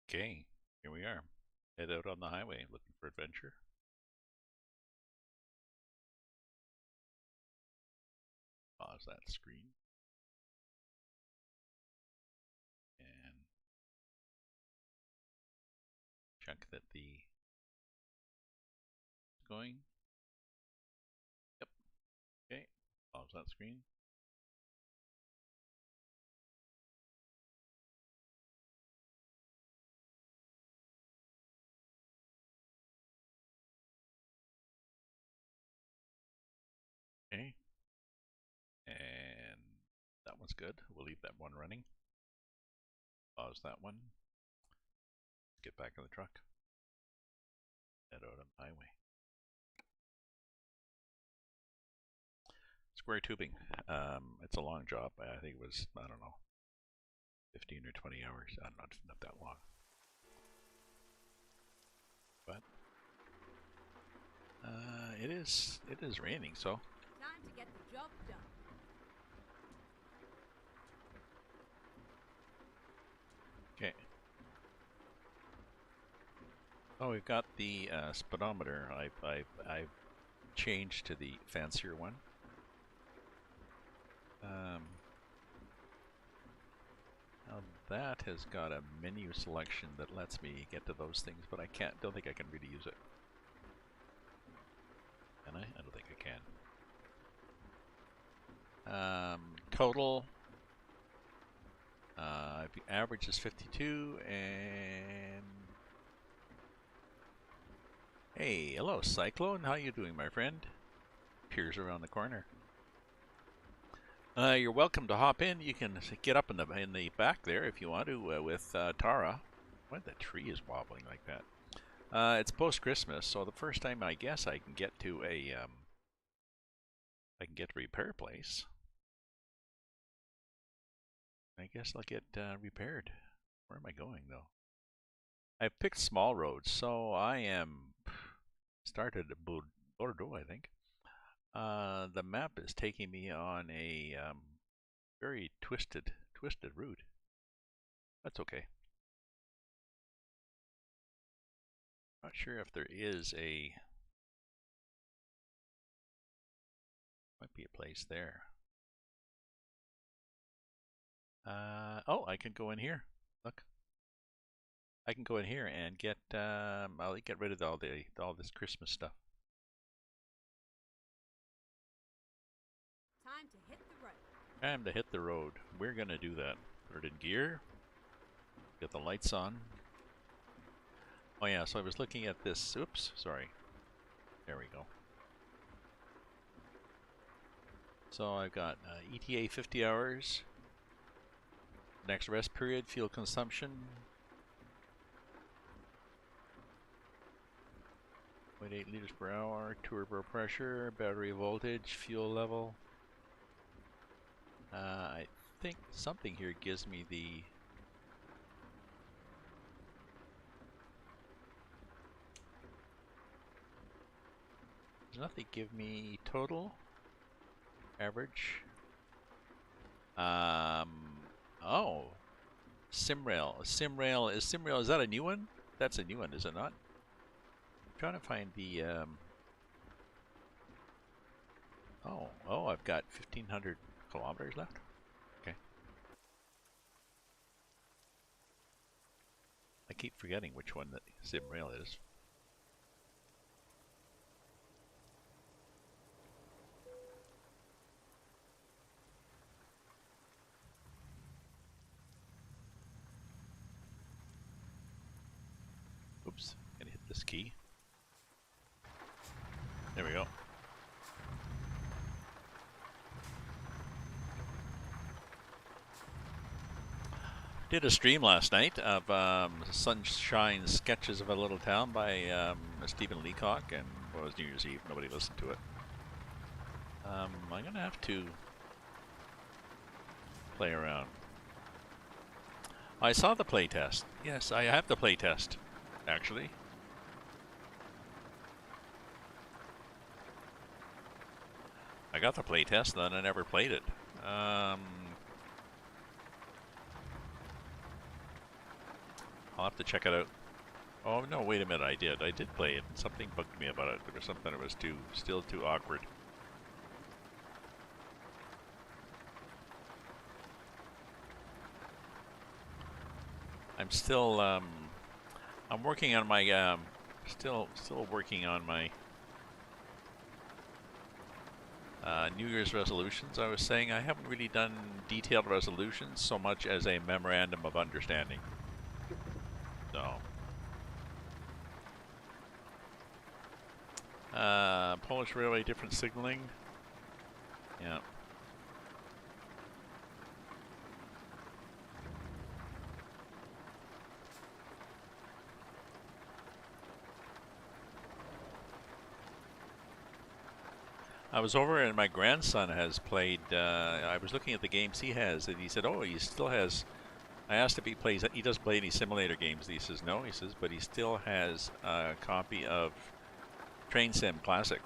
Okay, here we are. Head out on the highway looking for adventure. Pause that screen. And check that the going. Yep. Okay. Pause that screen. Okay. And that one's good. We'll leave that one running. Pause that one. Get back in the truck. Head out on the highway. Square tubing. It's a long job. I think it was, I don't know, 15 or 20 hours. Not that long. But it is raining, so time to get the job done. okay. Oh, we've got the speedometer. I've changed to the fancier one. Now that has got a menu selection that lets me get to those things, but I don't think I can really use it. Can I? I don't think I can. Total. Average is 52, and hey, hello Cyclone. How you doing, my friend? Appears around the corner. You're welcome to hop in. You can get up in the back there if you want to with Tara. Why the tree is wobbling like that? It's post-Christmas, so the first time I guess I can get to a repair place. I guess I'll get repaired. Where am I going though? I've picked small roads, so I am started at Bordeaux, I think. The map is taking me on a very twisted route. That's okay. Not sure if there is might be a place there. Oh, I can go in here. Look, I can go in here and get. I'll get rid of all this Christmas stuff. Time to hit the road. Time to hit the road. We're gonna do that. Put it in gear. Get the lights on. Oh yeah, so I was looking at this. Oops, sorry. There we go. So I've got ETA 50 hours. Next rest period, fuel consumption. 0.8 liters per hour, turbo pressure, battery voltage, fuel level. I think something here gives me the does nothing give me total average. Oh, Simrail. Simrail, is that a new one? That's a new one, is it not? I'm trying to find the oh, I've got 1,500 kilometers left. Okay. I keep forgetting which one that Simrail is. Oops, gonna hit this key. There we go. Did a stream last night of Sunshine Sketches of a Little Town by Stephen Leacock, and it was New Year's Eve. Nobody listened to it. I'm gonna have to play around. I saw the playtest. Yes, I have the playtest, actually. I got the playtest, and then I never played it. I'll have to check it out. Oh no, wait a minute, I did. I did play it. Something bugged me about it. There was something that was still too awkward. I'm still, I'm working on my, still working on my New Year's resolutions. I was saying I haven't really done detailed resolutions so much as a memorandum of understanding. So, Polish Railway, different signaling. Yeah. I was over and my grandson has played, I was looking at the games he has, and he said, oh, he still has, I asked if he plays, he doesn't play any simulator games. He says, no, he says, but he still has a copy of Train Sim Classic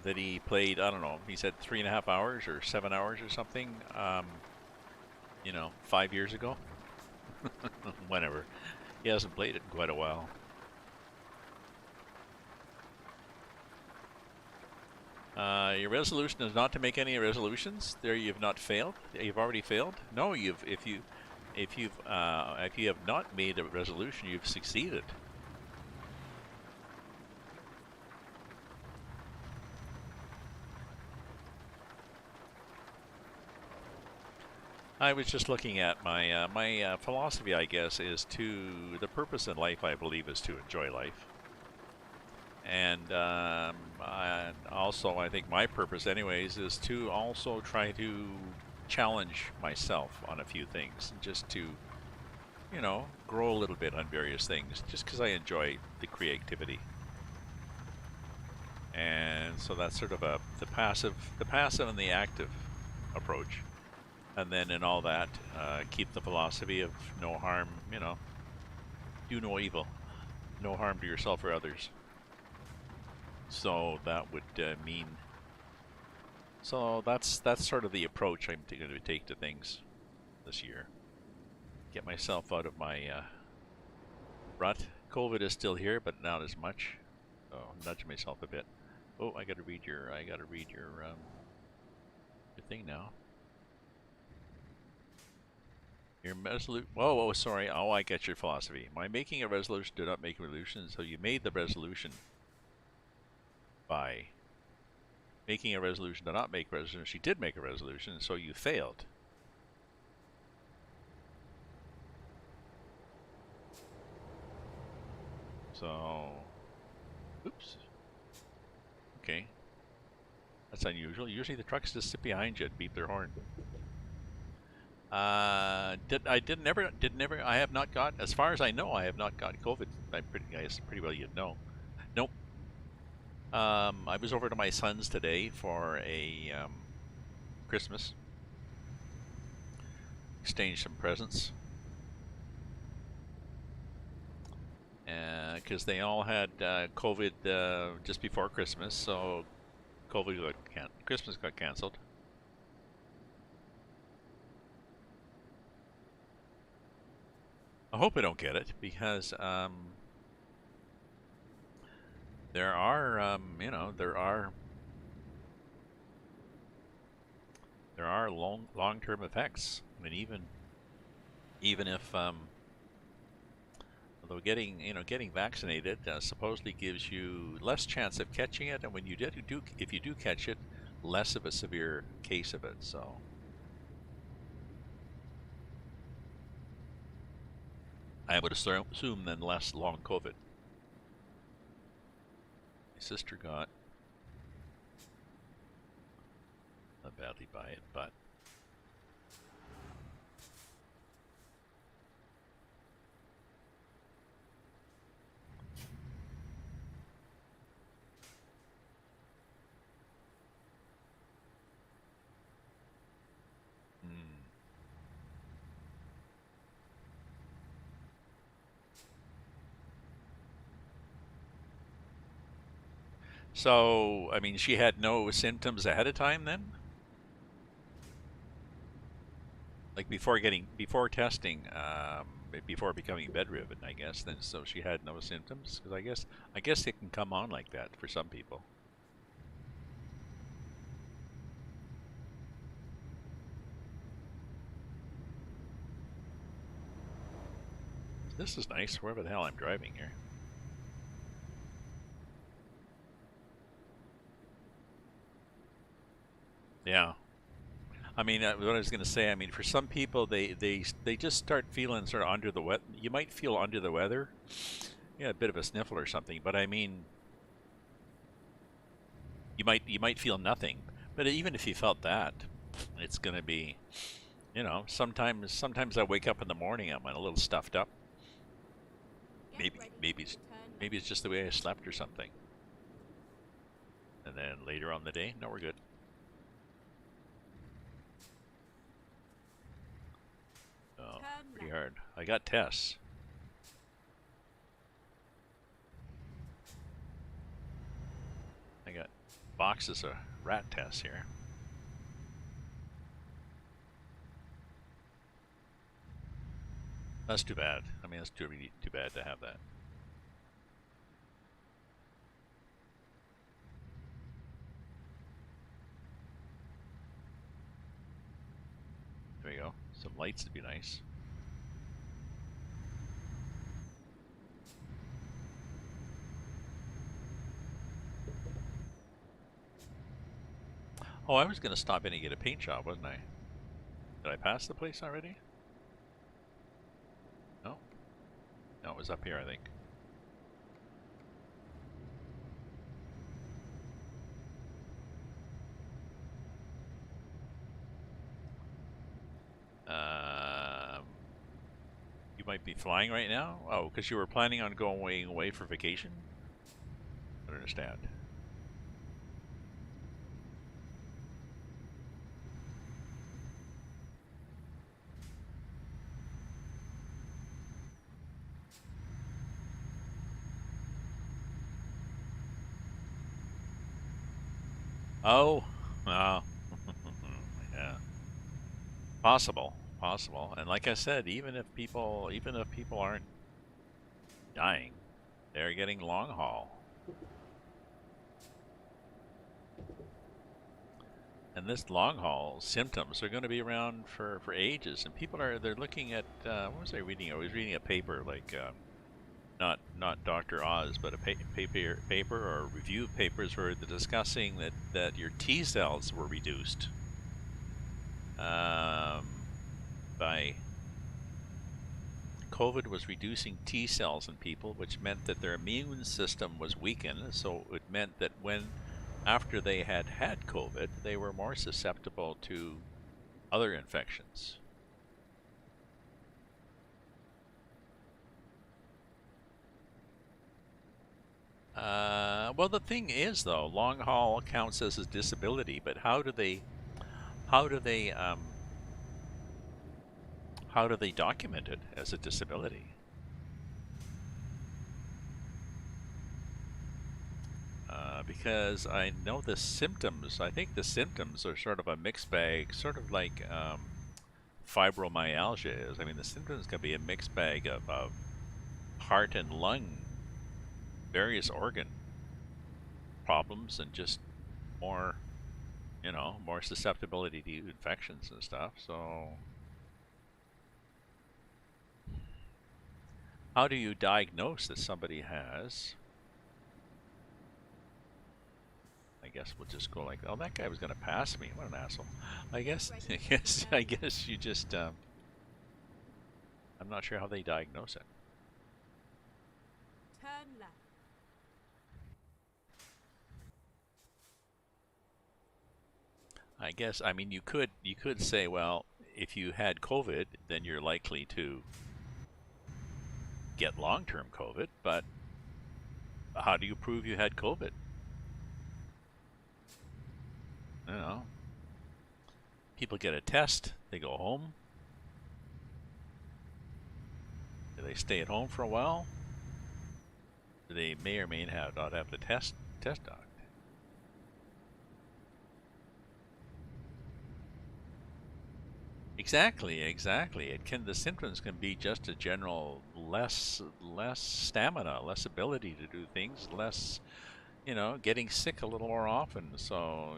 that he played, I don't know, he said 3.5 hours or 7 hours or something, 5 years ago. Whenever. He hasn't played it in quite a while. Your resolution is not to make any resolutions. There, you've not failed. You've already failed. No, if you have not made a resolution, you've succeeded. I was just looking at my philosophy. I guess is the purpose in life. I believe is to enjoy life. And also, I think my purpose, anyways, is to also try to challenge myself on a few things, just to, grow a little bit on various things, just because I enjoy the creativity. And so that's sort of the passive and the active approach. And then in all that, keep the philosophy of no harm, do no evil, no harm to yourself or others. So that would mean. So that's sort of the approach I'm going to take to things this year. Get myself out of my rut. COVID is still here, but not as much. So nudge myself a bit. Oh, I got to read your your thing now. Your resolution. Oh, sorry. Oh, I get your philosophy. By making a resolution, do not make a resolution. So you made the resolution by making a resolution to not make a resolution. She did make a resolution, so you failed. So, oops. Okay, that's unusual. Usually the trucks just sit behind you and beep their horn. I have not got, as far as I know, I have not got COVID. I guess pretty well you'd know. Nope. I was over to my son's today for a Christmas. Exchanged some presents. Because they all had COVID just before Christmas, so Christmas got canceled. I hope I don't get it because there are there are long-term effects. I mean, even if although getting vaccinated supposedly gives you less chance of catching it, and when you if you do catch it, less of a severe case of it. So I would assume then less long COVID. My sister got not badly by it, but mm. So I mean, she had no symptoms ahead of time then. like before testing, before becoming bedridden, I guess. Then so she had no symptoms because I guess it can come on like that for some people. This is nice. Wherever the hell I'm driving here. Yeah. I mean, what I was going to say. I mean, for some people, they just start feeling sort of under the weather. You might feel under the weather, yeah, a bit of a sniffle or something. But I mean, you might feel nothing. But even if you felt that, it's going to be, sometimes I wake up in the morning, I'm a little stuffed up. Get Maybe ready maybe for it's turn maybe left. it's just the way I slept or something. And then later on the day, no, we're good. Oh, Turn pretty left. hard. I got tests. I got boxes of rat tests here. That's too bad. I mean, that's really too bad to have that. There you go. Some lights would be nice. Oh, I was going to stop in and get a paint job, wasn't I? Did I pass the place already? No? No, it was up here, I think. Um, you might be flying right now? Oh, because you were planning on going away for vacation? I don't understand. Oh, oh. Yeah. Possible, possible. And like I said, even if people aren't dying, they're getting long haul. And this long haul symptoms are going to be around for ages. And they're looking at what was I reading? I was reading a paper like not Dr. Oz, but a paper or a review of papers where they're discussing that your T cells were reduced by COVID was reducing T cells in people, which meant that their immune system was weakened. So it meant that after they had COVID, they were more susceptible to other infections. Well, the thing is, though, long haul counts as a disability, but how do they how do they document it as a disability? Because I know the symptoms. I think the symptoms are sort of a mixed bag, sort of like fibromyalgia is. I mean, the symptoms can be a mixed bag of heart and lung, various organ problems, and just more, more susceptibility to infections and stuff. So, how do you diagnose that somebody has? I guess we'll just go like, oh, that guy was going to pass me. What an asshole! I Get guess, ready I for guess, I turn left. guess you just. I'm not sure how they diagnose it. Turn left. I guess. I mean, you could say, well, if you had COVID, then you're likely to get long-term COVID. But how do you prove you had COVID? You know, people get a test, they go home, do they stay at home for a while? They may or may not have the test done. Exactly, exactly. The symptoms can be just a general less stamina, less ability to do things, less, getting sick a little more often. So,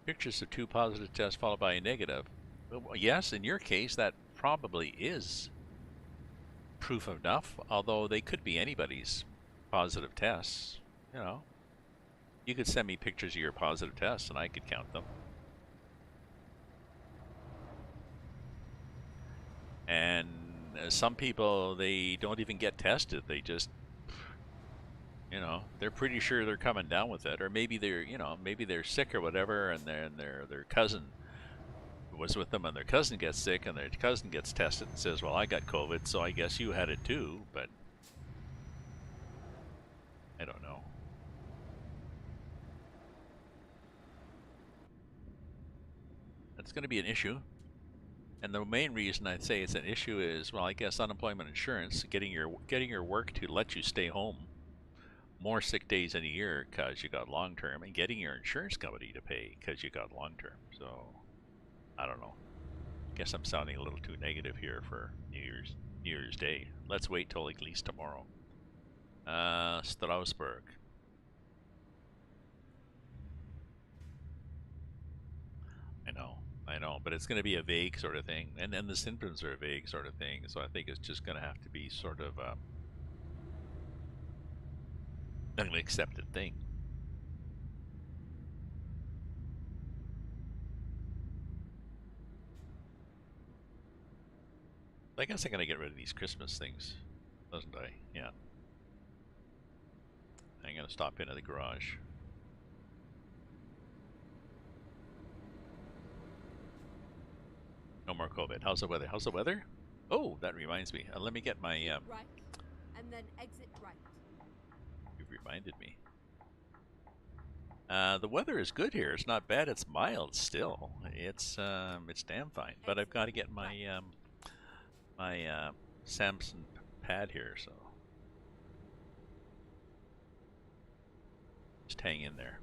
pictures of two positive tests followed by a negative. Well, yes, in your case, that probably is proof enough, although they could be anybody's positive tests. You know, you could send me pictures of your positive tests and I could count them. And some people, they don't even get tested. They just, they're pretty sure they're coming down with it, or maybe they're sick or whatever, and their cousin was with them, and their cousin gets sick, and their cousin gets tested and says, "Well, I got COVID, so I guess you had it too." But I don't know. That's going to be an issue. And the main reason I'd say it's an issue is, well, I guess unemployment insurance, getting your work to let you stay home more sick days in a year because you got long term, and getting your insurance company to pay because you got long term. So I don't know. Guess I'm sounding a little too negative here for New Year's Day. Let's wait till at least tomorrow. Strasbourg. I know, but it's going to be a vague sort of thing, and then the symptoms are a vague sort of thing. So I think it's just going to have to be sort of an accepted thing. I guess I'm going to get rid of these Christmas things, doesn't I? Yeah. I'm going to stop into the garage. No more COVID. How's the weather? How's the weather? Oh, that reminds me. Let me get my. Right, and then exit right. You've reminded me. The weather is good here. It's not bad. It's mild still. It's damn fine. But I've got to get my my Samsung pad here, so just hang in there.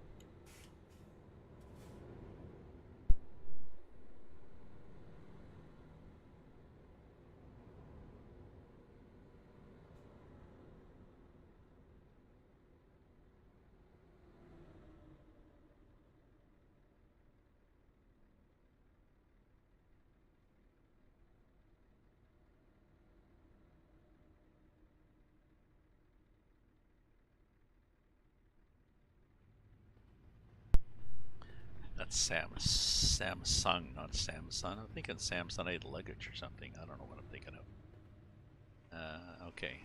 That's Samsung, not Samsung. I'm thinking Samsonite luggage or something. I don't know what I'm thinking of. Okay.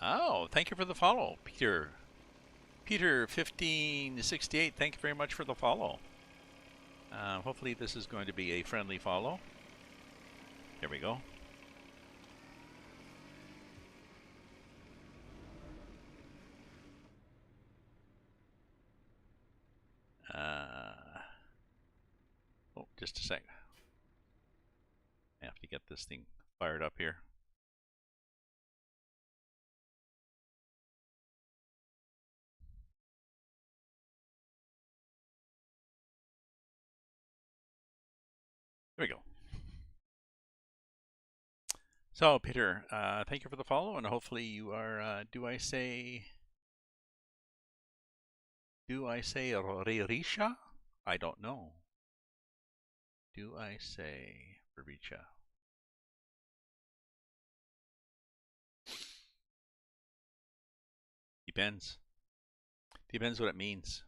Oh, thank you for the follow, Peter. Peter 1568. Thank you very much for the follow. Hopefully this is going to be a friendly follow. There we go. Oh, just a sec. I have to get this thing fired up here. There we go. So, Peter, thank you for the follow, and hopefully you are. Do I say Ririsha? I don't know. Do I say Ririsha? Depends. Depends what it means.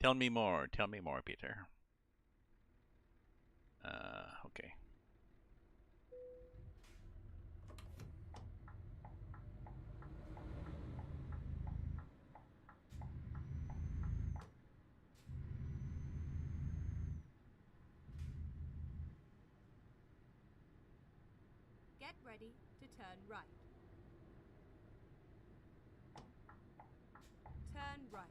Tell me more. Tell me more, Peter. Okay. Get ready to turn right. Turn right.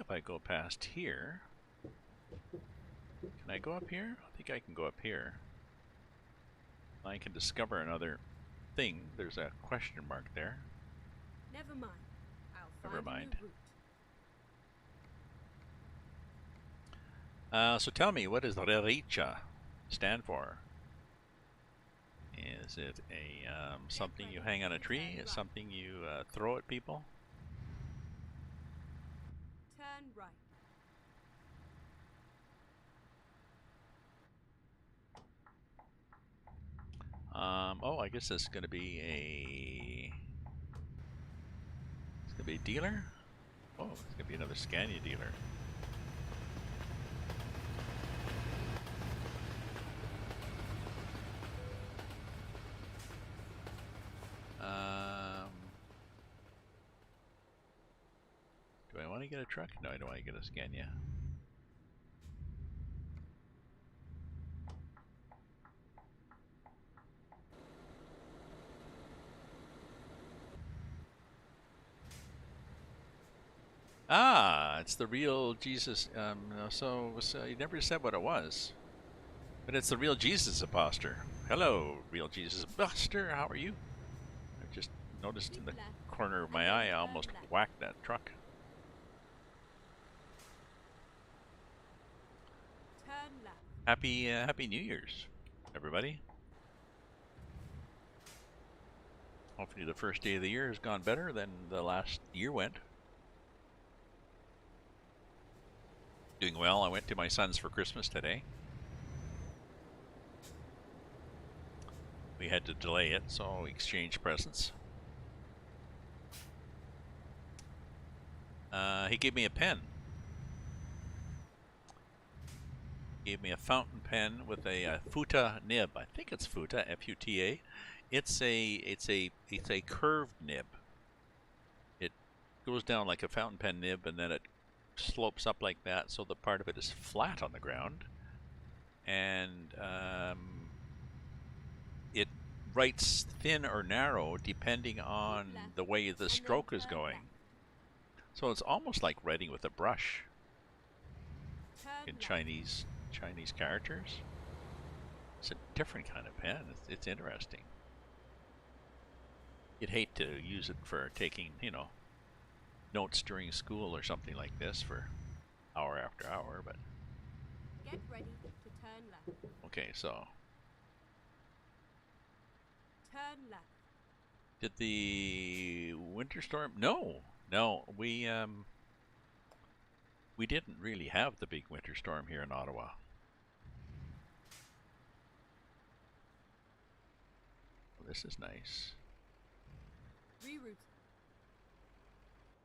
if I go past here, can I go up here? I think I can go up here. I can discover another thing. There's a question mark there. Never mind. I'll Never find a new mind. route. So tell me, what does Rericha stand for? Is it a something you hang on a tree? Is something you throw at people? Turn right. Oh, I guess this is going to be a. It's going to be a dealer. Oh, it's going to be another Scania dealer. Do I want to get a truck? No, I don't want to get a Scania. Ah, it's the real Jesus. So you never said what it was, but it's the real Jesus imposter. Hello, real Jesus imposter. How are you? I just noticed in the corner of my eye, I almost whacked that truck. Turn left. Happy New Year's, everybody. Hopefully the first day of the year has gone better than the last year went. Doing well. I went to my son's for Christmas today. We had to delay it, so we exchanged presents. He gave me a pen. Gave me a fountain pen with a Futa nib. I think it's Futa, F-U-T-A. It's a curved nib. It goes down like a fountain pen nib, and then it slopes up like that, so the part of it is flat on the ground, and it writes thin or narrow depending on the way the stroke is going. So it's almost like writing with a brush in Chinese characters. It's a different kind of pen. It's interesting. You'd hate to use it for taking, notes during school or something like this for hour after hour, but Get ready to turn left. okay, so Turn left. did the winter storm? No, we didn't really have the big winter storm here in Ottawa. Well, this is nice. Reroute.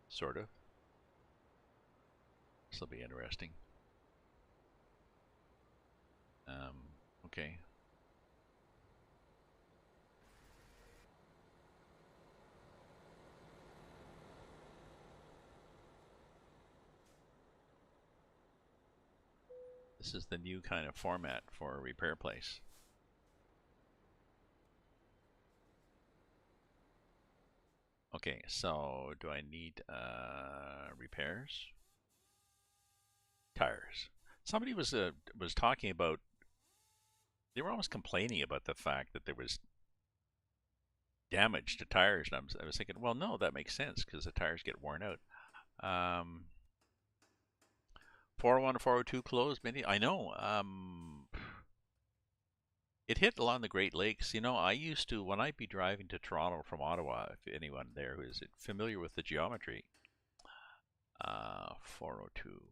Sort of. This will be interesting. Okay. This is the new kind of format for a repair place. Okay, so do I need repairs? Tires. Somebody was talking about. They were almost complaining about the fact that there was damage to tires, and I was thinking, well, no, that makes sense because the tires get worn out. 401 402 closed. Many. I know. It hit along the Great Lakes. I used to, when I'd be driving to Toronto from Ottawa, if anyone there who is familiar with the geometry, 402.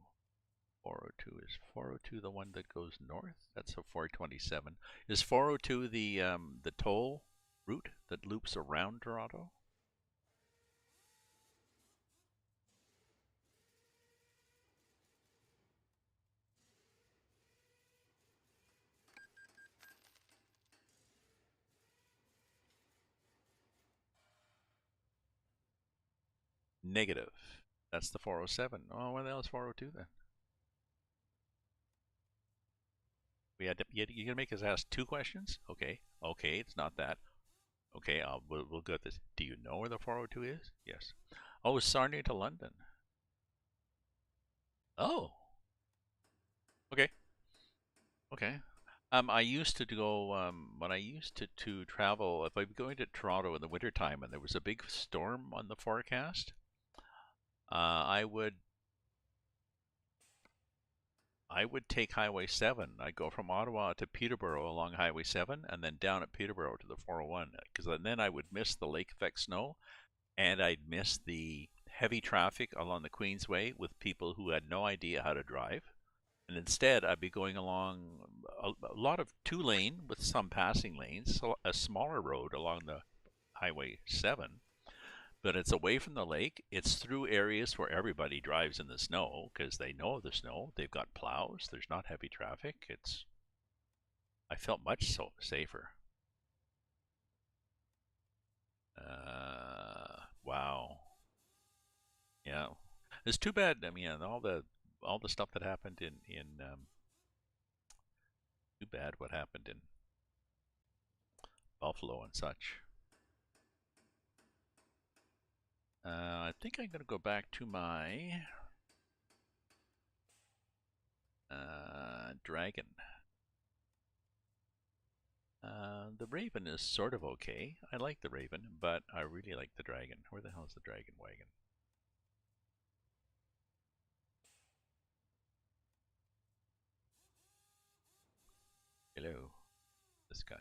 402 is 402 the one that goes north? That's a 427. Is 402 the toll route that loops around Toronto? Negative. That's the 407. Oh, what the hell is 402 then? You're gonna make us ask two questions? Okay, it's not that. Okay, we'll go with this. Do you know where the 402 is? Yes. Oh, Sarnia to London. Oh, okay, okay. I used to go when I used to travel. If I'm going to Toronto in the wintertime and there was a big storm on the forecast, I would take Highway 7. I'd go from Ottawa to Peterborough along Highway 7 and then down at Peterborough to the 401 because then I would miss the lake effect snow and I'd miss the heavy traffic along the Queensway with people who had no idea how to drive. And instead, I'd be going along a lot of two lane with some passing lanes, so a smaller road along the Highway 7, but it's away from the lake. It's through areas where everybody drives in the snow because they know the snow. They've got plows. There's not heavy traffic. I felt much safer. Wow. Yeah. It's too bad. I mean, all the stuff that happened in too bad what happened in Buffalo and such. I think I'm going to go back to my dragon. The raven is sort of okay. I like the raven, but I really like the dragon. Where the hell is the dragon wagon? Hello, this guy.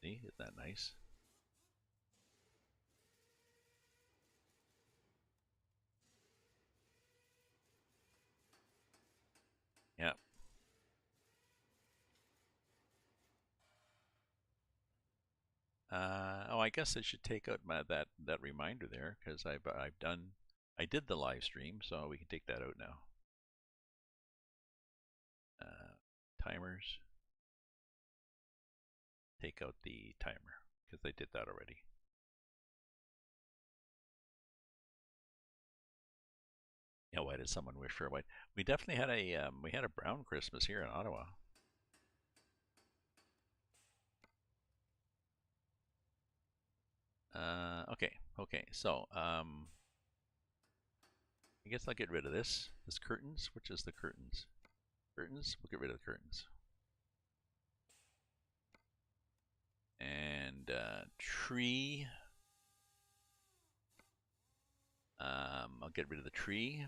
See, isn't that nice? Yeah. Oh, I guess I should take out that reminder there because I did the live stream, so we can take that out now. Timers. Take out the timer because I did that already. Yeah, why did someone wish for a white? We definitely had a brown Christmas here in Ottawa. Okay. So I guess I'll get rid of this. This curtains. Which is the curtains? Curtains. We'll get rid of the curtains. And tree. I'll get rid of the tree.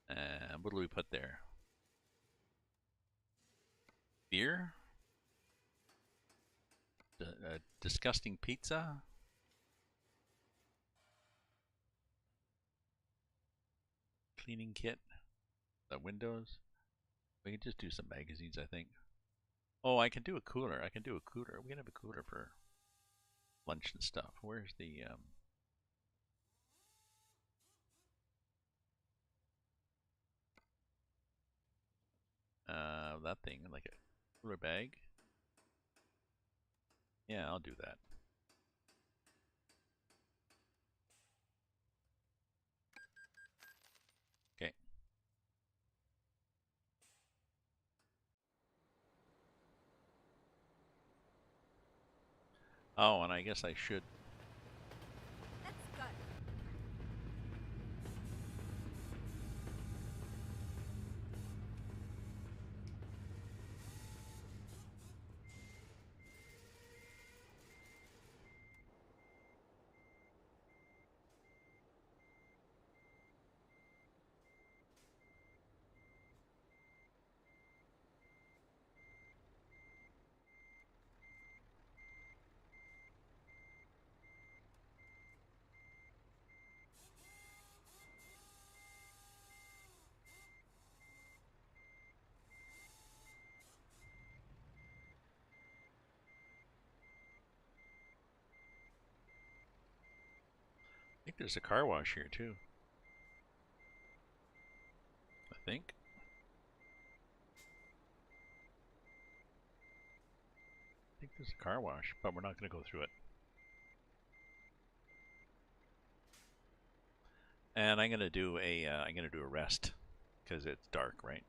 And what do we put there? Beer. Disgusting pizza. Cleaning kit. The windows. We can just do some magazines, I think. Oh, I can do a cooler. I can do a cooler. We can have a cooler for lunch and stuff. Where's the that thing, like a cooler bag? Yeah, I'll do that. Okay. Oh, and I guess I should. Let's go. I think there's a car wash here too. I think. I think there's a car wash, but we're not going to go through it. And I'm gonna do a rest because it's dark, right?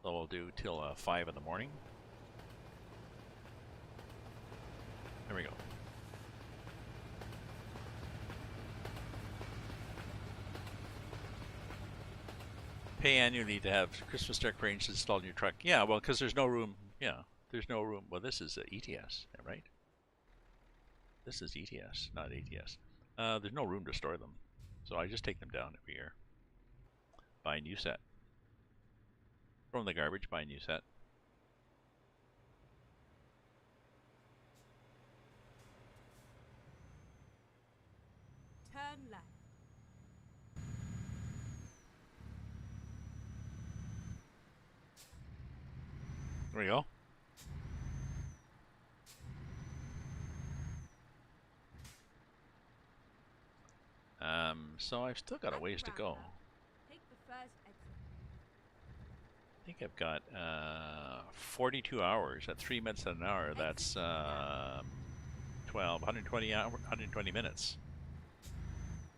So we'll do till 5 in the morning. There we go. Pay annually to have Christmas decorations installed in your truck. Yeah, well, because there's no room. Yeah, there's no room. Well, this is ETS, right? This is ETS, not ATS. There's no room to store them, so I just take them down every year. Buy a new set. Throw in the garbage. Buy a new set. Turn left. There we go. So I've still got a At the ways to go. roundabout, take the first exit. I think I've got 42 hours at 3 minutes an hour. That's 120 120 minutes,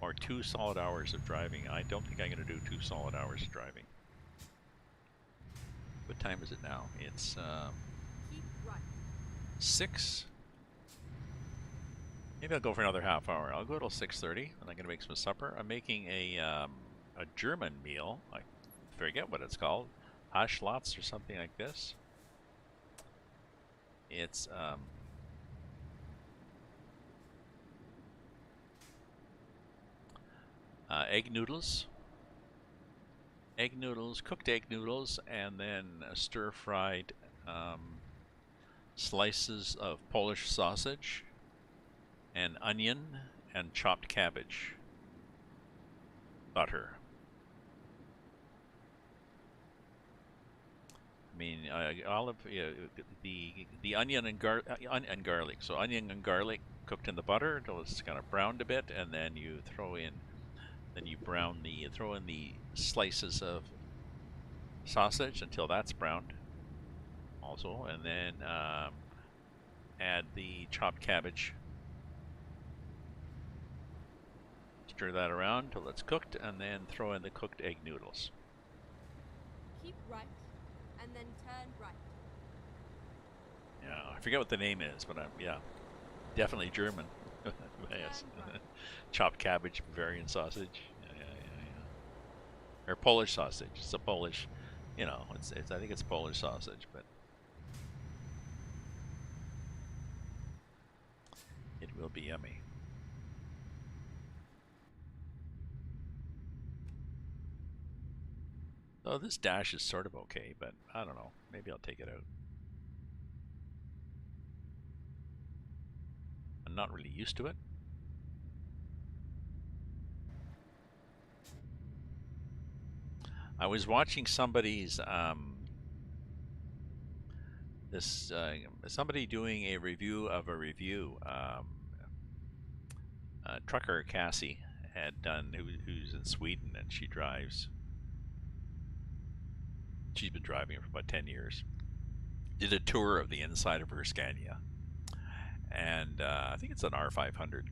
or 2 solid hours of driving. I don't think I'm going to do 2 solid hours of driving. What time is it now? It's Keep right. 6. Maybe I'll go for another half hour. I'll go till 6:30, and I'm going to make some supper. I'm making a German meal. I forget what it's called. Haschlatz or something like this. It's egg noodles, cooked egg noodles, and then stir-fried slices of Polish sausage, and onion, and chopped cabbage, butter. I mean, olive, the onion and garlic. So onion and garlic cooked in the butter until it's kind of browned a bit, and then you throw in, throw in the slices of sausage until that's browned, also, and then add the chopped cabbage. Stir that around until it's cooked, and then throw in the cooked egg noodles. Keep right, and then turn right. Yeah, I forget what the name is, but yeah, definitely German. Yes. Right. Chopped cabbage, Bavarian sausage. Yeah. Or Polish sausage. It's a Polish, it's I think it's Polish sausage, but it will be yummy. So this dash is sort of okay, but I don't know. Maybe I'll take it out. I'm not really used to it. I was watching somebody's somebody doing a review of a review. Trucker Cassie had done, who's in Sweden, and she drives. She's been driving for about 10 years. Did a tour of the inside of her Scania, and I think it's an R500.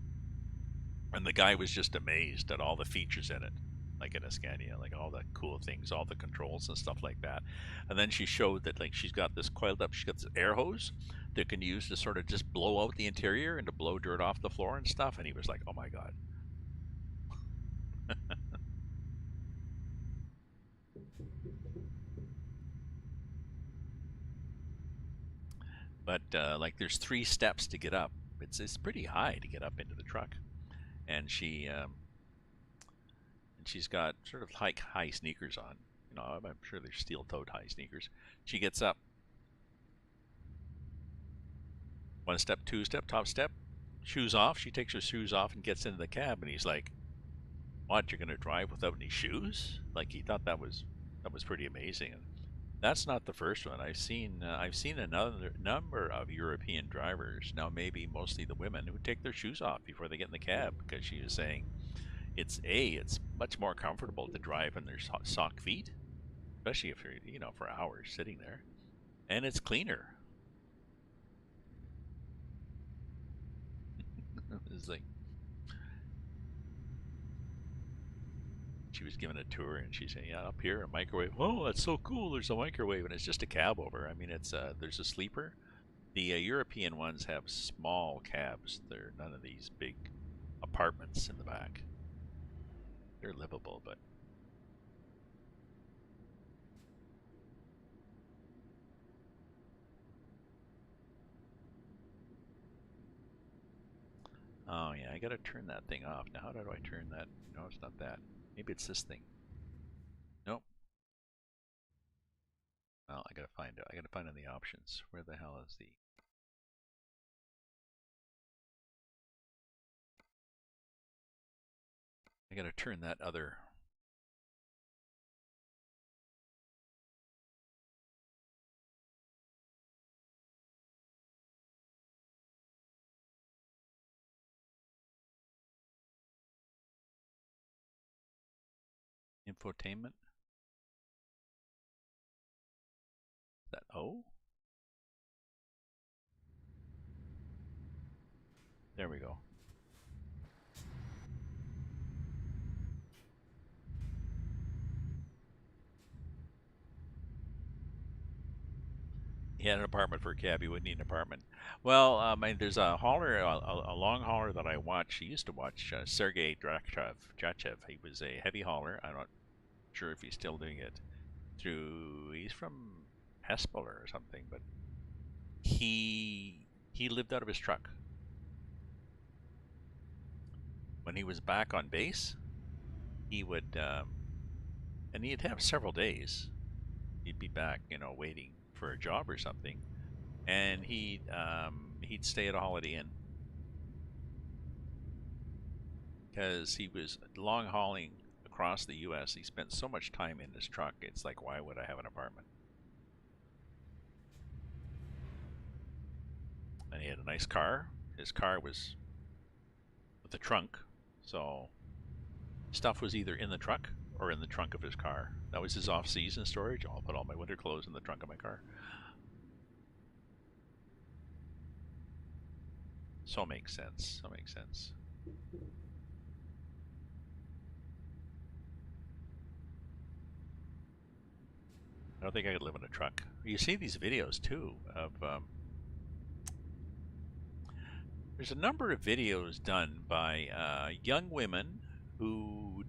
And the guy was just amazed at all the features in it, like in a Scania, like all the cool things, all the controls and stuff like that. And then she showed that, like, she's got this coiled up, she's got this air hose that can use to sort of just blow out the interior and to blow dirt off the floor and stuff. And he was like, "Oh my god!" But like, there's 3 steps to get up. It's pretty high to get up into the truck, and she's got sort of high sneakers on. I'm sure they're steel-toed high sneakers. She gets up, 1 step, 2 step, top step, shoes off. She takes her shoes off and gets into the cab, and he's like, "What? You're gonna drive without any shoes?" Like, he thought that was pretty amazing. And that's not the first one. I've seen another number of European drivers, now maybe mostly the women, who take their shoes off before they get in the cab, because she is saying it's much more comfortable to drive in their sock feet, especially if you're, for hours sitting there, and it's cleaner. It's like, she was given a tour, and she's saying, "Yeah, up here a microwave. Oh, that's so cool. There's a microwave, and it's just a cab over. I mean, it's there's a sleeper. The European ones have small cabs. They're none of these big apartments in the back. They're livable, but Oh yeah, I gotta turn that thing off. Now how do I turn that? No, it's not that. Maybe it's this thing. Nope. Well, I gotta find it. I gotta find in the options. Where the hell is the? I gotta turn that other. Infotainment. That O? There we go. He had an apartment for a cab. He wouldn't need an apartment. Well, there's a hauler, a long hauler that I watch. I used to watch Sergei Drachev. He was a heavy hauler. I'm not sure if he's still doing it. He's from Hespel or something, but he lived out of his truck. When he was back on base, he would, and he'd have several days. He'd be back, waiting for a job or something, and he'd stay at a Holiday Inn because he was long hauling across the U.S. He spent so much time in his truck. It's like, why would I have an apartment? And he had a nice car. His car was with a trunk, so stuff was either in the truck or in the trunk of his car. That was his off-season storage. I'll put all my winter clothes in the trunk of my car. So it makes sense. So it makes sense. I don't think I could live in a truck. You see these videos too of there's a number of videos done by young women who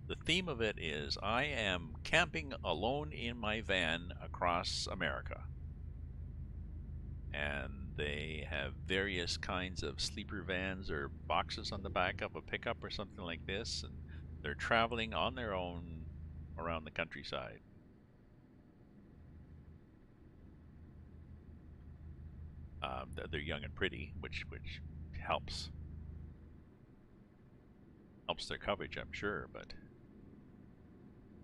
the theme of it is I am camping alone in my van across America, and they have various kinds of sleeper vans or boxes on the back of a pickup or something like this, and they're traveling on their own around the countryside. They're young and pretty, which helps helps their coverage, I'm sure. But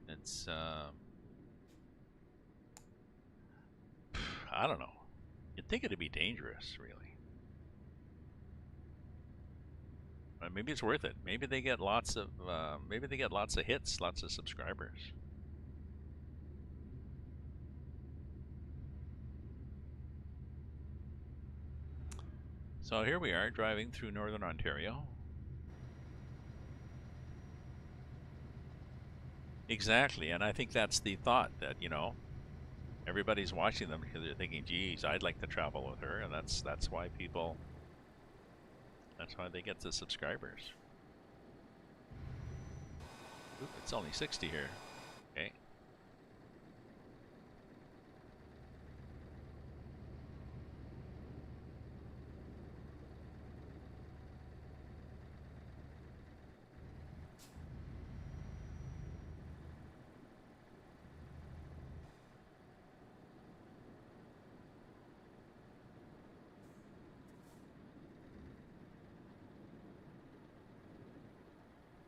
it's I don't know. You'd think it'd be dangerous, really. But maybe it's worth it. Maybe they get lots of hits, lots of subscribers. So here we are driving through northern Ontario. Exactly, and I think that's the thought that everybody's watching them because they're thinking, "Geez, I'd like to travel with her," and that's why people. That's why they get the subscribers. Oop, it's only 60 here. Okay.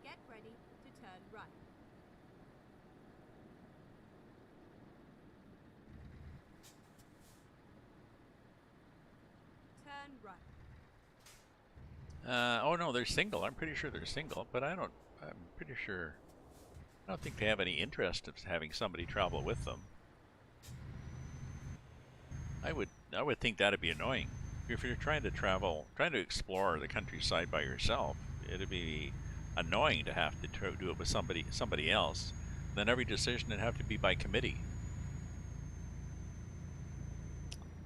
Get ready to turn right. Turn right. Oh no, they're single. I'm pretty sure they're single, but I don't. I'm pretty sure. I don't think they have any interest of having somebody travel with them. I would think that'd be annoying. If you're trying to travel, trying to explore the countryside by yourself, it'd be annoying to have to do it with somebody else. Then every decision would have to be by committee.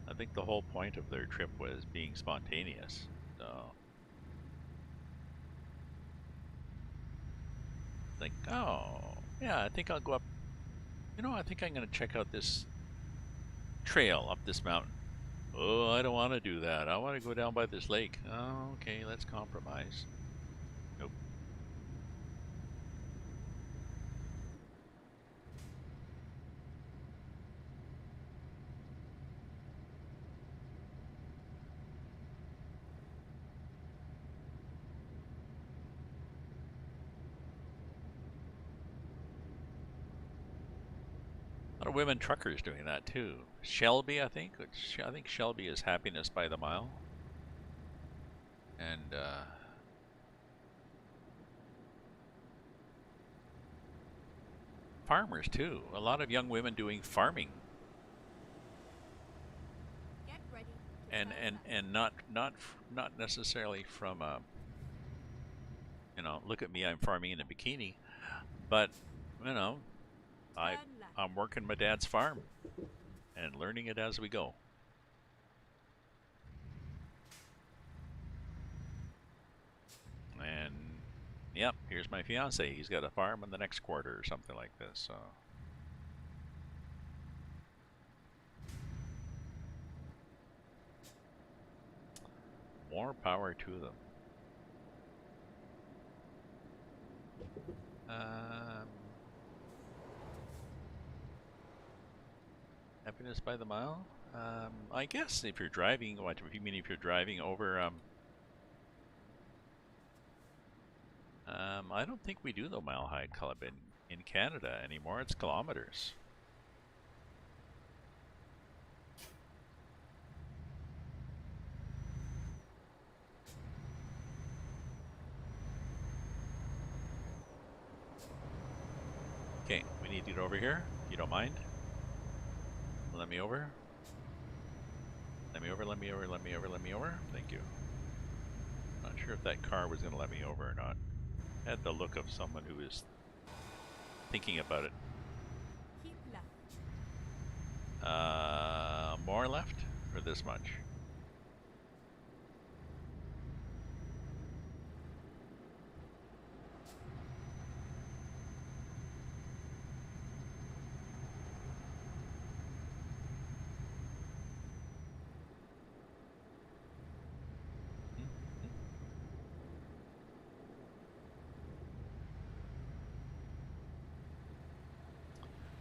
I think the whole point of their trip was being spontaneous. So, think, oh, yeah, I think I'll go up. I think I'm going to check out this trail up this mountain. Oh, I don't want to do that. I want to go down by this lake. Oh, okay, let's compromise. Nope. A lot of women truckers doing that too. Shelby, I think. I think Shelby is happiness by the mile. And farmers too. A lot of young women doing farming, Get ready to and turn and left. and not necessarily from look at me, I'm farming in a bikini, but you know, I Turn left. I'm working my dad's farm and learning it as we go. And yep, here's my fiance. He's got a farm in the next quarter or something like this. So more power to them. Um, Happiness by the mile. I guess if you're driving, what if you mean if you're driving over? I don't think we do the Mile High Club in Canada anymore. It's kilometers. Okay, we need to get over here. You don't mind? Let me over. Let me over. Let me over. Let me over. Let me over. Thank you. Not sure if that car was going to let me over or not. Had the look of someone who is thinking about it. Keep left. More left or this much? Hmm, hmm.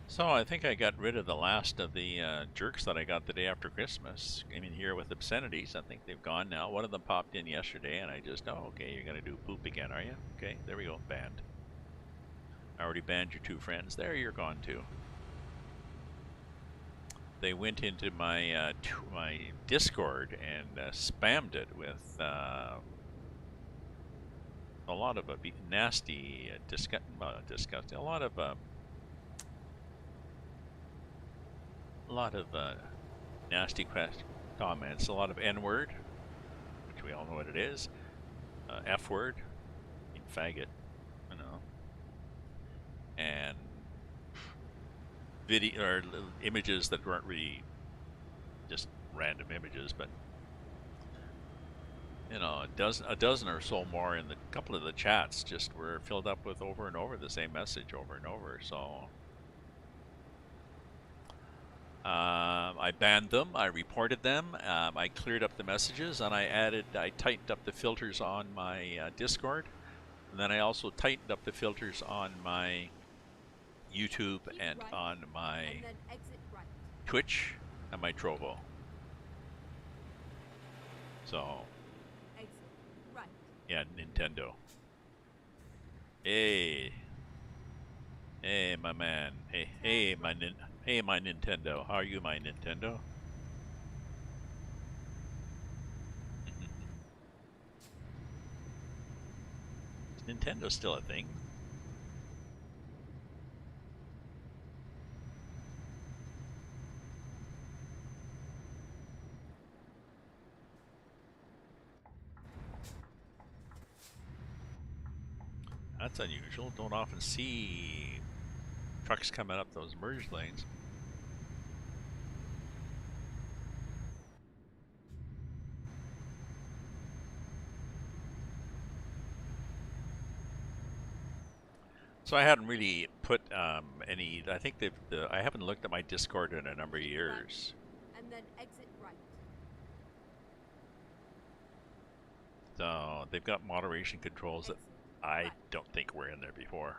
So I think I got rid of the last of the jerks that I got the day after Christmas. I mean, here with obscenities. I think they've gone now. One of them popped in yesterday, and I just, oh, okay, you're going to do poop again, are you? Okay, there we go, banned. I already banned your two friends. There, you're gone too. They went into my Discord and spammed it with a lot of nasty, disgusting, a lot of nasty comments, a lot of N word, which we all know what it is, F word, faggot, you know, and video or images that weren't really just random images, but a dozen or so more in the couple of the chats just were filled up with over and over the same message over and over. So I banned them, I reported them, I cleared up the messages, and I tightened up the filters on my Discord, and then I also tightened up the filters on my YouTube Keep and right. on And my then exit right. Twitch and my Trovo. So Exit right. yeah, Nintendo. Hey, hey, my man. Hey, Turn right. hey, my Nintendo. How are you, my Nintendo? Is Nintendo still a thing? That's unusual. Don't often see trucks coming up those merge lanes. So I hadn't really put any. I think I haven't looked at my Discord in a number of Keep right. years. And then exit right. So they've got moderation controls that Exit I right. don't think were in there before.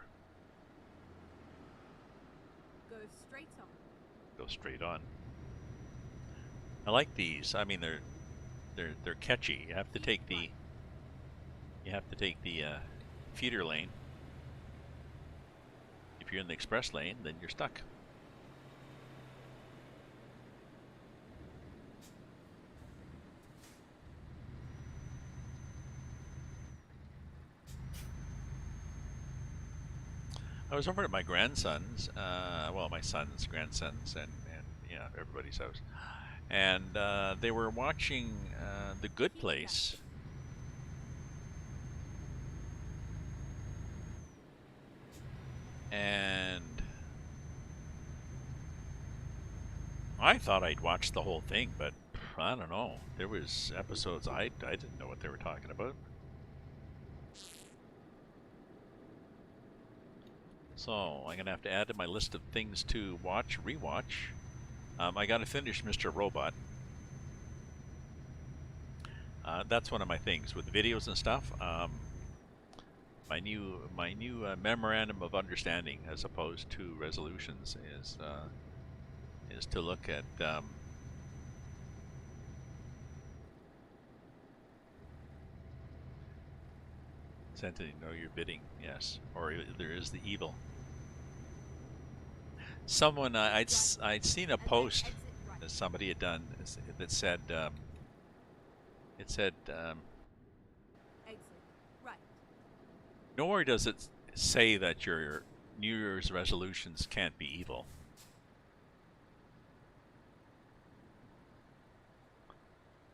Go straight on. Go straight on. I like these. I mean, they're catchy. Keep right. You have to take the feeder lane. If you're in the express lane, then you're stuck. I was over at my grandson's, well, my son's grandsons, and yeah, everybody's house, and they were watching The Good Keep left. Place, and I thought I'd watched the whole thing, but I don't know. There was episodes I didn't know what they were talking about. So I'm gonna have to add to my list of things to watch, rewatch. I got to finish Mr. Robot. That's one of my things with videos and stuff. My new memorandum of understanding, as opposed to resolutions, is to look at Sentity know your bidding. Yes, or there is the evil. Someone Right. I'd seen a And then post exit right. that somebody had done that said it said Exit right. nowhere does it say that your New Year's resolutions can't be evil.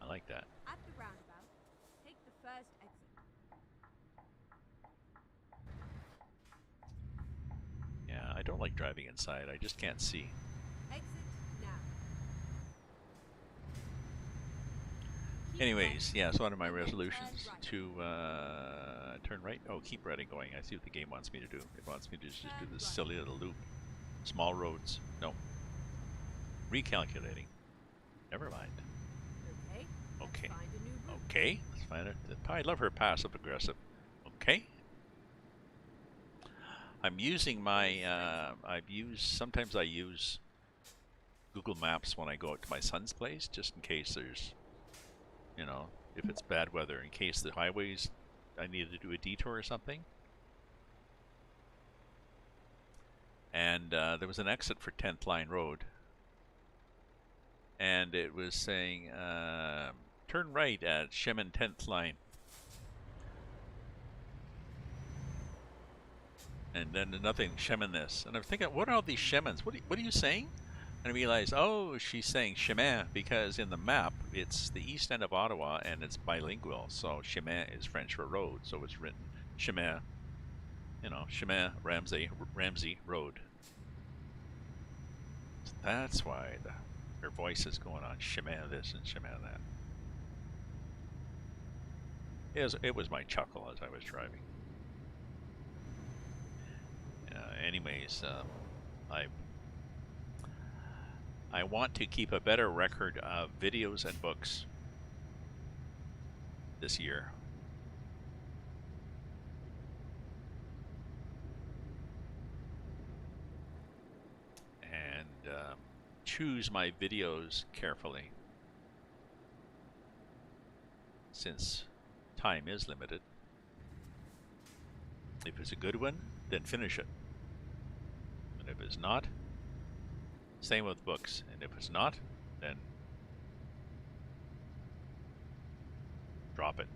I like that. At the roundabout, take the first exit. Yeah, I don't like driving inside. I just can't see. Exit now. Keep Anyways, left yeah, so one of my and then turn resolutions right. to turn right. Oh, keep right and going. I see what the game wants me to do. It wants me to just do Turn this right. silly little loop. Small roads. No. Recalculating. Never mind. Okay. Let's Okay. find a new route. Okay. Let's find it. I love her passive aggressive. Okay. I'm using Go my, straight on. sometimes I use Google Maps when I go out to my son's place, just in case there's, if it's bad weather, in case the highways, I need to do a detour or something. And there was an exit for 10th Line Road, and it was saying, turn right at Shemin 10th Line. And then nothing, Shemin this. And I'm thinking, what are all these Shemins? What are you saying? And I realized, oh, she's saying chemin because in the map it's the east end of Ottawa and it's bilingual. So chemin is French for road. So it's written chemin, chemin Ramsey Road. So that's why her voice is going on chemin this and chemin that. It was my chuckle as I was driving. Anyways, I I want to keep a better record of videos and books this year. And choose my videos carefully since time is limited. If it's a good one, then finish it. And if it's not, same with books. And if it's not, then drop it.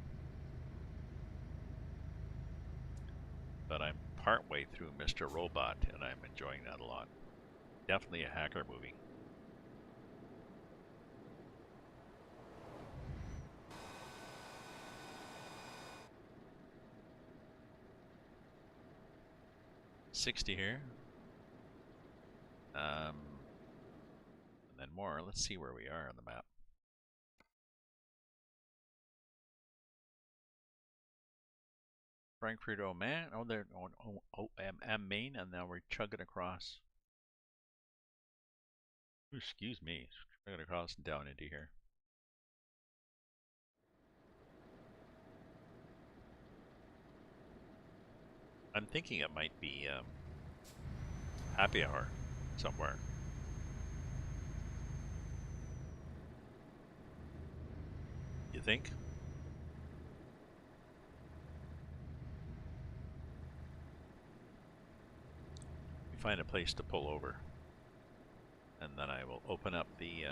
But I'm partway through Mr. Robot and I'm enjoying that a lot. Definitely a hacker movie. $60 here. And then more. Let's see where we are on the map. Frankfurt, oh man. Oh, they're going Maine, and now we're chugging across. Ooh, excuse me. Chugging across and down into here. I'm thinking it might be happy hour somewhere. You think? We find a place to pull over, and then I will open up the.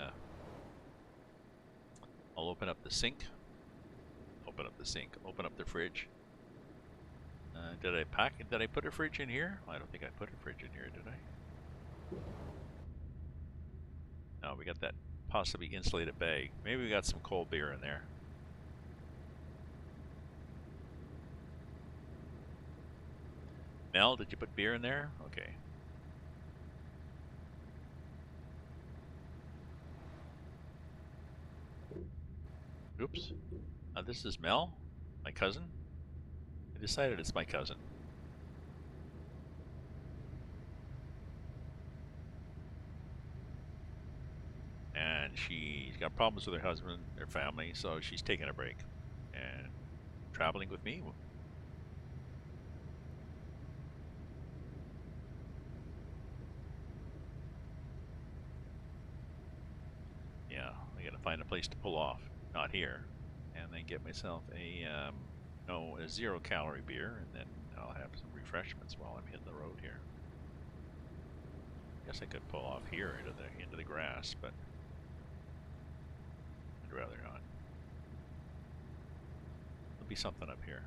I'll open up the sink. Open up the sink. Open up the fridge. Did I pack? Did I put a fridge in here? I don't think I put a fridge in here, did I? No, we got that possibly insulated bag. Maybe we got some cold beer in there. Mel, did you put beer in there? Okay. Oops. This is Mel, my cousin. I decided it's my cousin. And she's got problems with her husband, her family, so she's taking a break and traveling with me. Yeah, I gotta find a place to pull off, not here, and then get myself a a 0-calorie beer, and then I'll have some refreshments while I'm hitting the road here. Guess I could pull off here into the grass, but I'd rather not. There'll be something up here.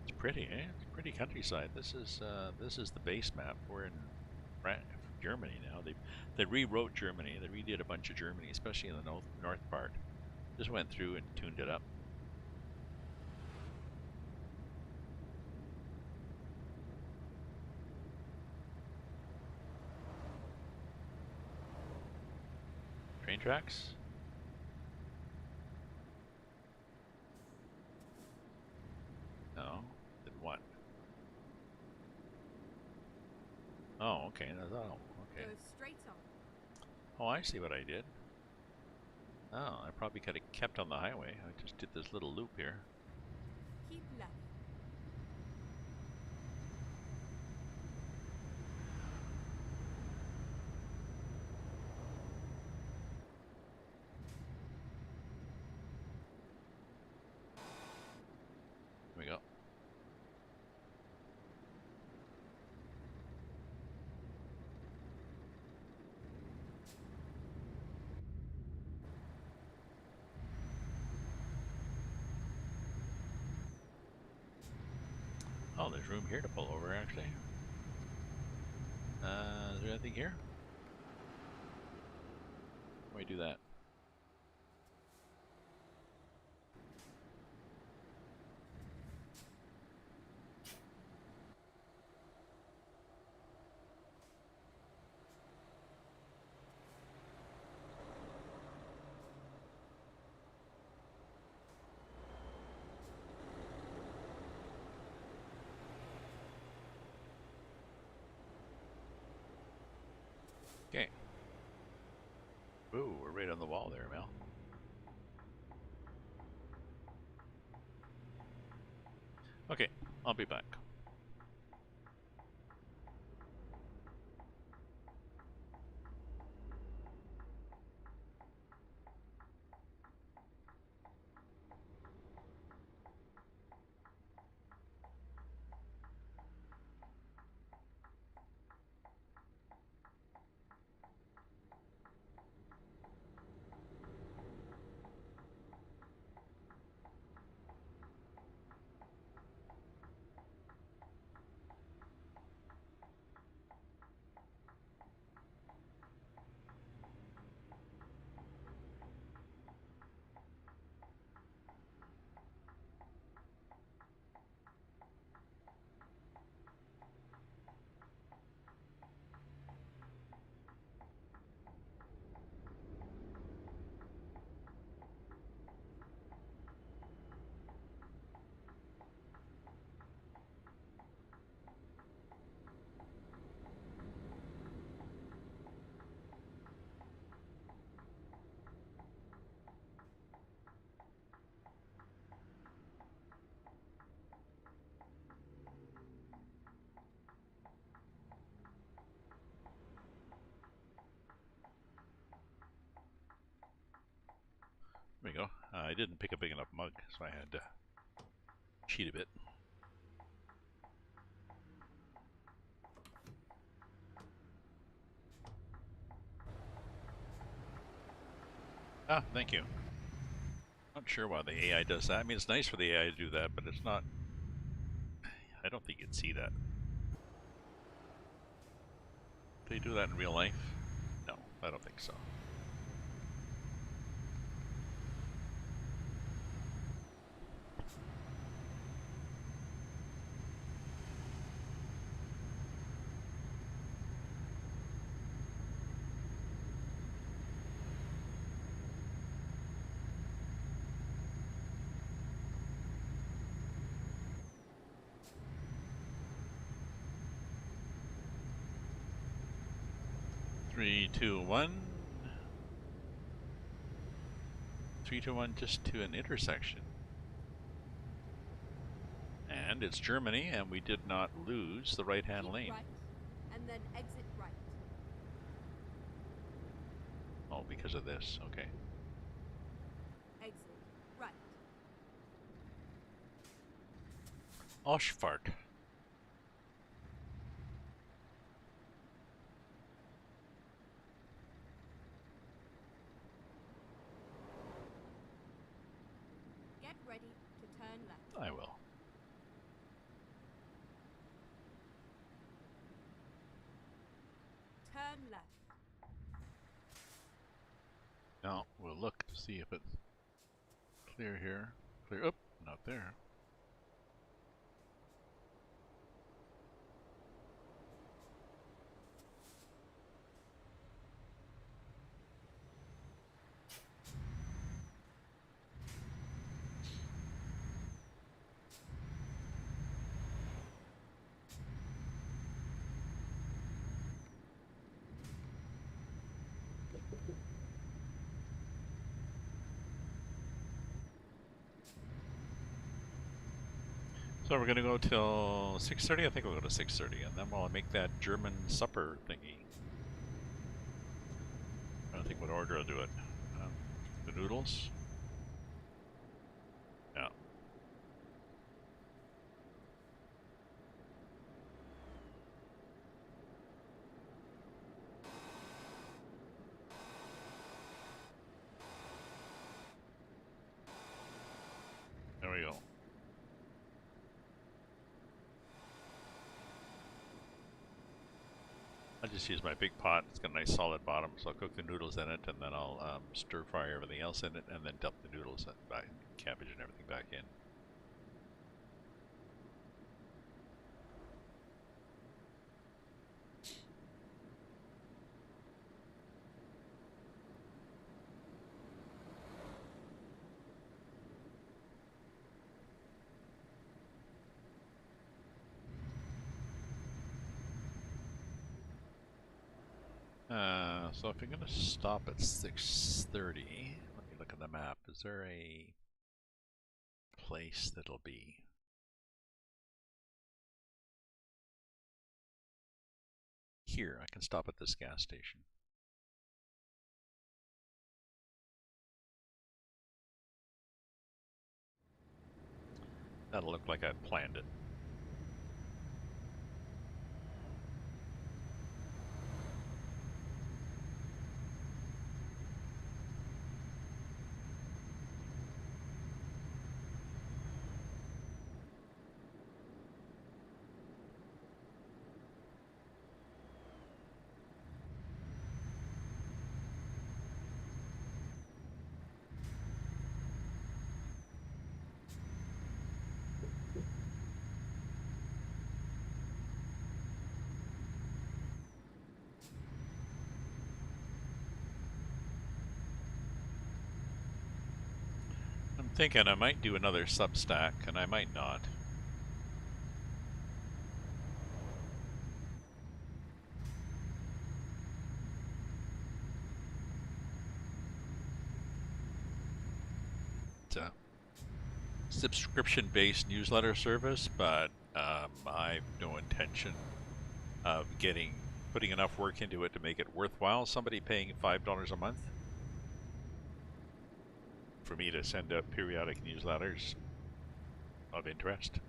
It's pretty, eh? It's pretty countryside. This is the base map. We're in Germany now. They rewrote Germany. They redid a bunch of Germany, especially in the north part. Just went through and tuned it up. Train tracks? No. Did what? Oh, okay. Oh, okay. Go straight on. Oh, I see what I did. Oh, I probably could have kept on the highway. I just did this little loop here. Keep left. Here we go. Oh, there's room here to pull over, actually. Is there anything here? Why do we do that? Okay. Ooh, we're right on the wall there, Mel. Okay, I'll be back. I didn't pick a big enough mug, so I had to cheat a bit. Ah, thank you. Not sure why the AI does that. I mean, it's nice for the AI to do that, but it's not... I don't think you'd see that. Do they do that in real life? No, I don't think so. 3, 2, 1. 3, 2, 1, just to an intersection. And it's Germany, and we did not lose the right-hand Keep lane. right, and then exit right. Oh, because of this. Okay. Exit right. Ausfahrt. Get ready to turn left. I will. Turn left. Now, we'll look to see if it's clear here. Clear. Oop, not there. So we're gonna go till 6:30. I think we'll go to 6:30, and then we'll make that German supper thingy. I don't think what order I'll do it. The noodles. Yeah. There we go. I just use my big pot. It's got a nice solid bottom, so I'll cook the noodles in it, and then I'll stir fry everything else in it, and then dump the noodles and back, cabbage and everything back in. So if you're gonna stop at 6:30, let me look at the map. Is there a place that'll be? Here, I can stop at this gas station. That'll look like I planned it. I'm thinking I might do another Substack, and I might not. It's a subscription-based newsletter service, but I've no intention of putting enough work into it to make it worthwhile. Somebody paying $5 a month. for me to send out periodic newsletters of interest.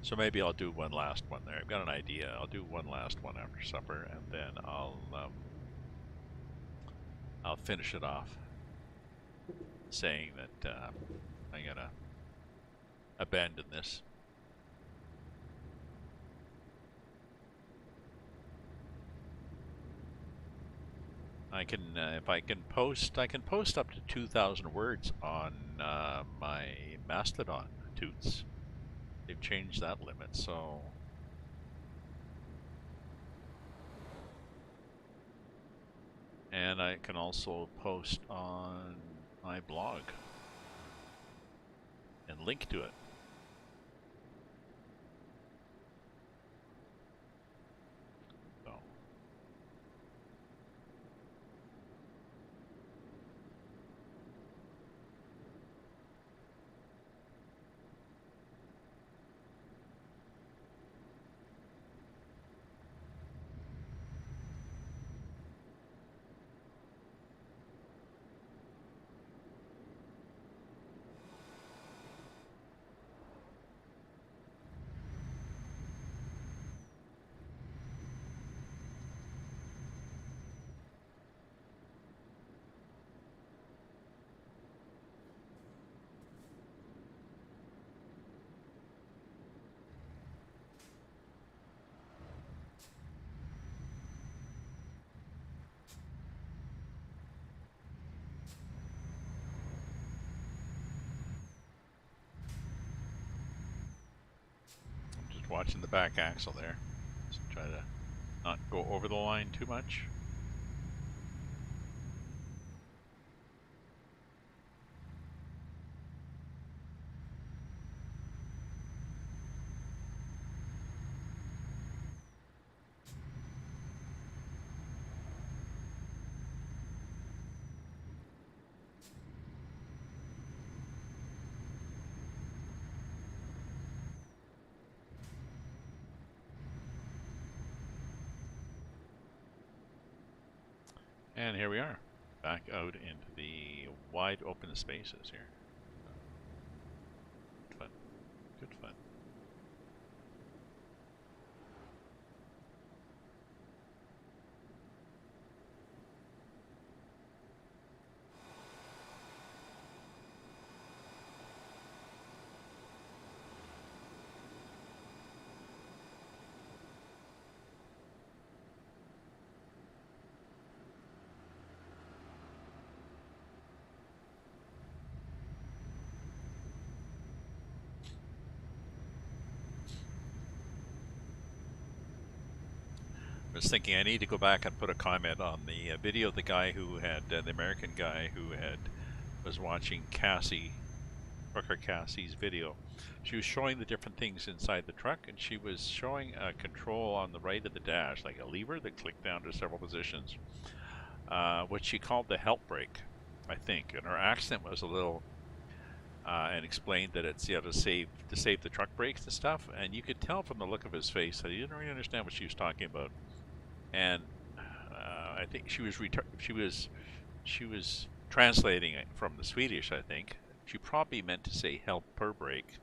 So maybe I'll do one last one there. I've got an idea. I'll do one last one after supper, and then I'll finish it off saying that I'm gonna abandon this. I can, if I can post, I can post up to 2,000 words on my Mastodon toots. They've changed that limit, so. And I can also post on my blog and link to it. So. I'm just watching the back axle there. Just try to not go over the line too much. And here we are, back out into the wide open spaces here. Good fun. Good fun. I was thinking I need to go back and put a comment on the video of the guy who had, the American guy who was watching Cassie, trucker Cassie's video. She was showing the different things inside the truck, and she was showing a control on the right of the dash, like a lever that clicked down to several positions, what she called the help brake, I think. And her accent was a little, and explained that it's to save the truck brakes and stuff. And you could tell from the look of his face that he didn't really understand what she was talking about. And I think she was translating it from the Swedish. I think she probably meant to say helper brake,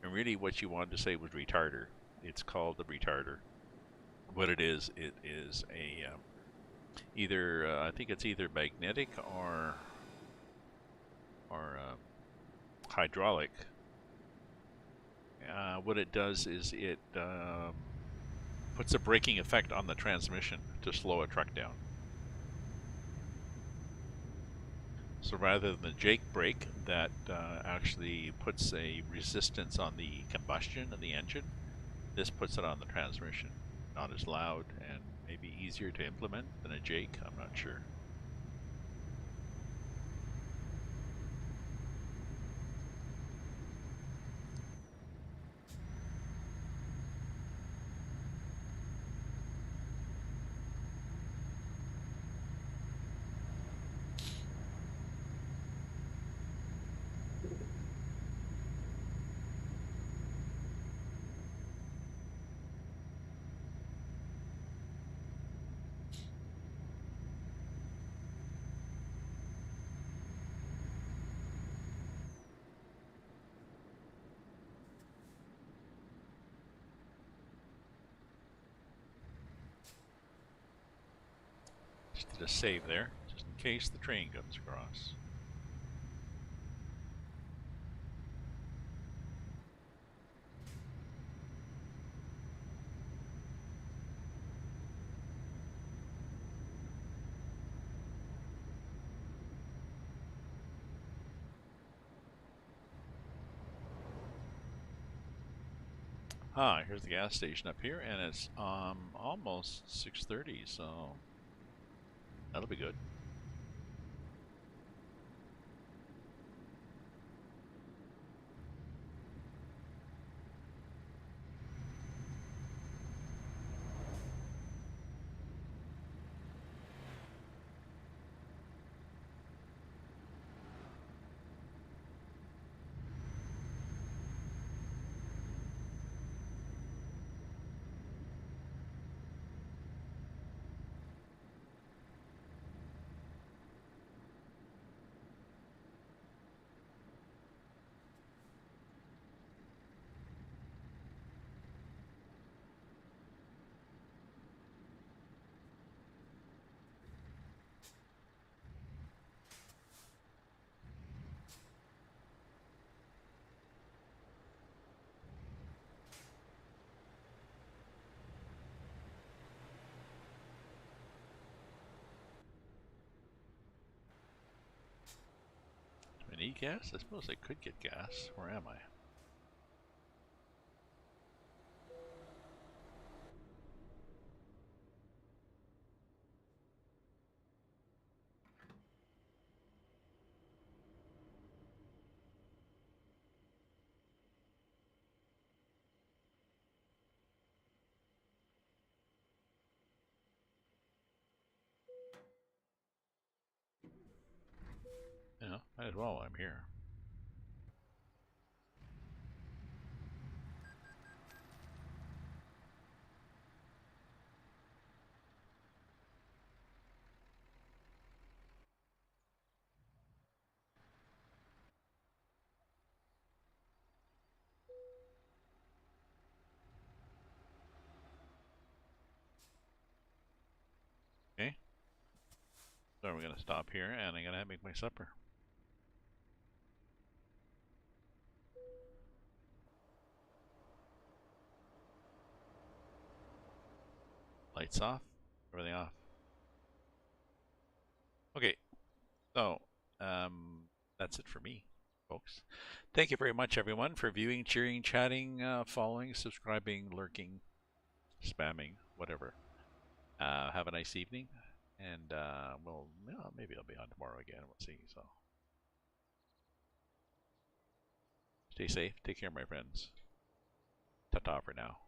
and really what she wanted to say was retarder. It's called the retarder. What it is a either I think it's either magnetic or hydraulic. What it does is it puts a braking effect on the transmission to slow a truck down. So rather than the Jake brake that actually puts a resistance on the combustion of the engine, this puts it on the transmission. Not as loud and maybe easier to implement than a Jake, I'm not sure. Just did a save there, just in case the train comes across. Ah, here's the gas station up here, and it's almost 6:30, so that'll be good. I need gas? I suppose I could get gas. Where am I? Might as well while I'm here. Okay, so we're gonna stop here, and I'm gonna make my supper. Lights off, everything off. Okay, so that's it for me, folks. Thank you very much, everyone, for viewing, cheering, chatting, following, subscribing, lurking, spamming, whatever. Have a nice evening, and maybe I'll be on tomorrow again. We'll see. So stay safe. Take care, my friends. Ta-ta for now.